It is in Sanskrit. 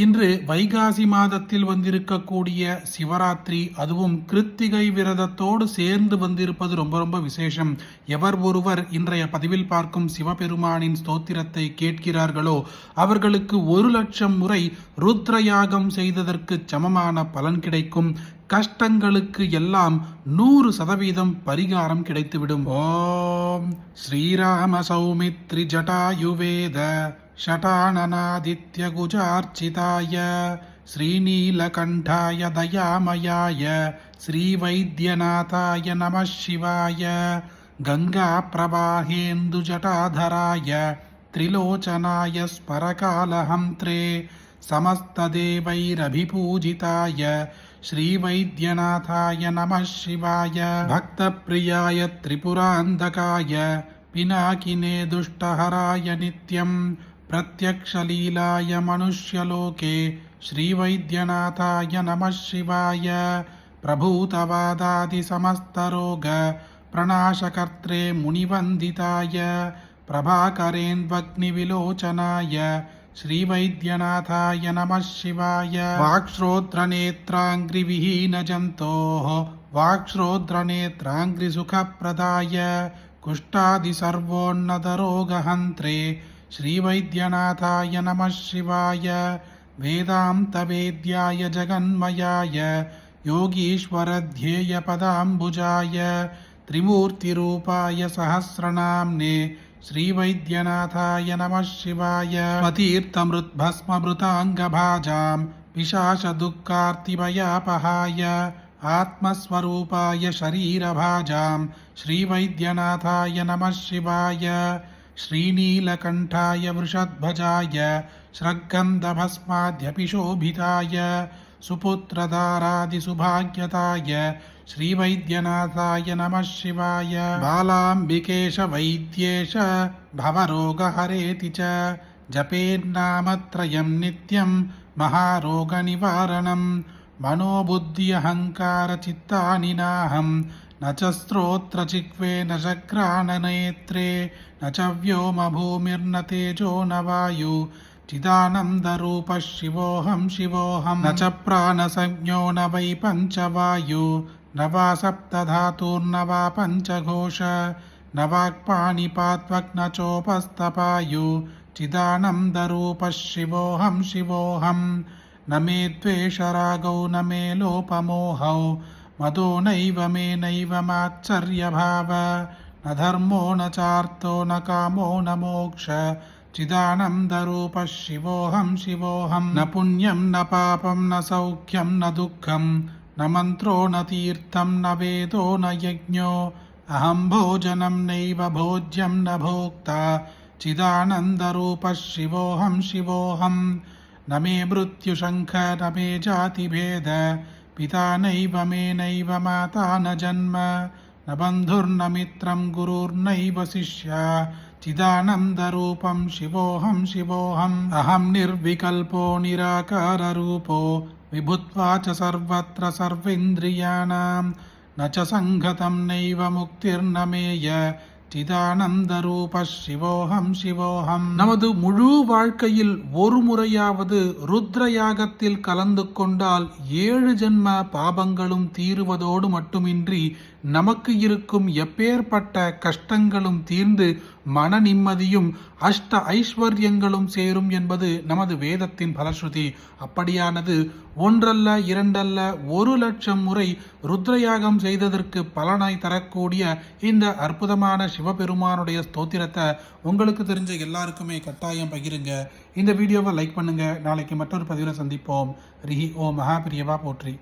இன்று வைகாசி மாதத்தில் வந்திருக்கக்கூடிய சிவராத்திரி, அதுவும் கிருத்திகை விரதத்தோடு சேர்ந்து வந்திருப்பது ரொம்ப ரொம்ப விசேஷம். எவர் ஒருவர் இன்றைய பதிவில் பார்க்கும் சிவபெருமானின் ஸ்தோத்திரத்தை கேட்கிறார்களோ அவர்களுக்கு 1,00,000 முறை ருத்ரயாகம் செய்ததற்கு சமமான பலன் கிடைக்கும். கஷ்டங்களுக்கு எல்லாம் 100% பரிகாரம் கிடைத்துவிடும். ஓம் ஸ்ரீராம சௌமித்ரி ஜட்டாயுவேத ஷடானனாதித்யகுஜார்ச்சிதாய ஸ்ரீநீலகண்டாய தயாமயாய ஸ்ரீவைத்யநாதாய நம சிவாய கங்கா பிரவாஹேந்து ஜட்டாதராய திரிலோச்சனாய ஸ்பரகாலஹம்த்ரே समस्तदेवैरभिपूजिताय श्रीवैद्यनाथाय नमः शिवाय भक्तप्रियाय त्रिपुरान्धकाय पिनाकिने दुष्टहराय नित्यं प्रत्यक्षलीलाय मनुष्यलोके श्रीवैद्यनाथाय नमः शिवाय प्रभूतवादादिसमस्तरोग प्रणाशकर्त्रे मुनिवन्दिताय प्रभाकरेन्द्वग्निविलोचनाय श्रीवैद्यनाथाय नमः शिवाय वाक्श्रोत्रनेत्राङ्घ्रिविहीनजन्तोः वाक्श्रोत्रनेत्राङ्घ्रिसुखप्रदाय कुष्ठादिसर्वोन्नतरोगहन्त्रे श्रीवैद्यनाथाय नमः शिवाय वेदान्तवेद्याय जगन्मयाय योगीश्वरध्येयपदाम्बुजाय त्रिमूर्तिरूपाय सहस्रनाम्ने श्रीवैद्यनाथाय नमः शिवाय तीर्थमृद्भस्ममृताङ्गभाजां पिशाचदुःखार्तिभयापहाय आत्मस्वरूपाय शरीरभाजां श्रीवैद्यनाथाय नमः शिवाय श्रीनीलकण्ठाय वृषध्वजाय श्रग्गन्धभस्माद्यपिशोभिताय सुपुत्रधारादिसुभाग्यताय श्रीवैद्यनाथाय नमः शिवाय बालाम्बिकेश वैद्येश भवरोगहरेति च जपेन्नामत्रयं नित्यं महारोगनिवारणं मनोबुद्ध्यहङ्कारचित्तानि नाहं न च स्त्रोत्रचिह्वे न चक्राणनेत्रे न च व्योमभूमिर्न तेजो न वायु चिदानन्दरूपः शिवोऽहं शिवोऽहं न च प्राणसंज्ञो न वै पञ्चवायु न वा सप्तधातुर्न वा पञ्चघोष न वाक्पाणिपात्वक् न चोपस्तपायु चिदानन्दरूपः शिवोऽहं शिवोऽहं न मे द्वेषरागौ न मे लोपमोहौ मदो नैव मे नैव मात्सर्यभाव न धर्मो न चार्थो न कामो न मोक्ष चिदानन्दरूपः शिवोऽहं शिवोऽहं न पुण्यं न पापं न सौख्यं न दुःखं न मन्त्रो न तीर्थं न वेदो न यज्ञो अहं भोजनं नैव भोज्यं न भोक्ता चिदानन्दरूपः शिवोऽहं शिवोऽहं न मे मृत्युशङ्ख न मे जातिभेद पिता नैव मे नैव माता न जन्म न बन्धुर्न मित्रं गुरुर्नैव शिष्या चिदानन्दरूपं शिवोऽहं शिवोऽहम् अहं निर्विकल्पो निराकाररूपो विभुत्वा च सर्वत्र सर्वेन्द्रियाणां न च सङ्गतं नैव मुक्तिर्न मेय चिदानन्दरूपः शिवोऽहं शिवोऽहम् நமது முழு வாழ்க்கையில் ஒரு முறையாவது ருத்ரயாகத்தில் கலந்து கொண்டால் 7 ஜென்ம பாபங்களும் தீருவதோடு மட்டுமின்றி நமக்கு இருக்கும் எப்பேற்பட்ட கஷ்டங்களும் தீர்ந்து மன நிம்மதியும் அஷ்ட ஐஸ்வர்யங்களும் சேரும் என்பது நமது வேதத்தின் பலஸ்ருதி. அப்படியானது ஒன்றல்ல இரண்டல்ல 1,00,000 முறை ருத்ரயாகம் செய்ததற்கு பலனை தரக்கூடிய இந்த அற்புதமான சிவபெருமானுடைய ஸ்தோத்திரத்தை உங்களுக்கு தெரிஞ்ச எல்லாருக்குமே கட்டாயம் பகிருங்க. இந்த வீடியோவை லைக் பண்ணுங்க. நாளைக்கு மற்றொரு பதிவில் சந்திப்போம். ரிஹி ஓம் மகாபிரியவா போற்றி.